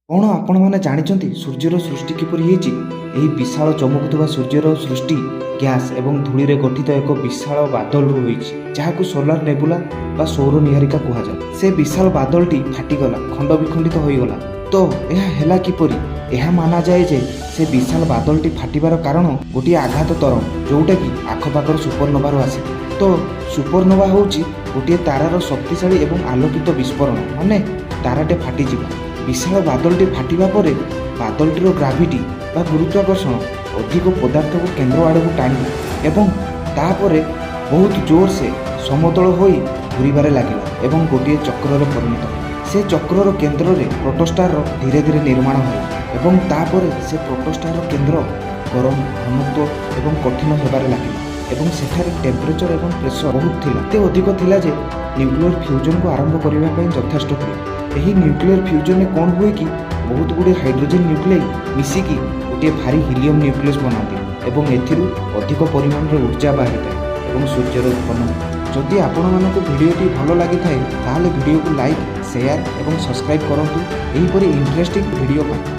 कौन आपण मैंने जानते सूर्यर सृष्टि किपर यही विशाल चमकुवा सूर्यर सृष्टि गैस एवं धूली गठित एक विशाल बादल जहाँ सोलार नेबुला बा सौर निहारिका कहुए से विशाल बादलटी फाटीगला खंड विखंडित होईगला। तो यह किपरि यह माना जाए जे से विशाल बादलटी फाटिबार कारण गोटे आघात तरंग जोटा कि आखपाखर सुपरनोवा आसे। तो सुपरनोवा होची गोटे तारार शक्तिशाली एवं आलोकित विस्फोरण माने ताराटे फाटीजिबा। विशाल बादलटी फाटिबा परे बादलटीर ग्राविटी बा गुरुत्वाकर्षण अधिक पदार्थ को केंद्र आड़ को टाणी एवं तापरे बहुत जोर से समतल होई घूरिबारे लागिला एवं गोटे चक्र परिणत। से चक्र केन्द्र में प्रोटोस्टार धीरे धीरे निर्माण होला एवं तापरे से प्रोटोस्टार केन्द्र गरम घनत्व एवं कठिन होबारे लागिला एवं सेठारे टेम्परेचर एवं प्रेशर बहुत थिला एते अधिक थिला जे न्यूक्लियर फ्यूजन को आरंभ करबा पई यथेष्ट थिला। एही न्यूक्लियर फ्यूजन में कौन हुए कि बहुत गुड़े हाइड्रोजन न्यूक्लियाई मिसिकी गोटे भारी हिलियम न्यूक्लियस बनाते एवं एथिरु अधिक परिमाण रे ऊर्जा बाहरी थाए एवं सूर्यर उत्पन्न। जदि आपण मानक भिडियोटी भल लगी थाए ताहले भिडियो को लाइक शेयर एवं सब्सक्राइब करंतु एही परि इंटरेस्टिंग भिडियो पाई।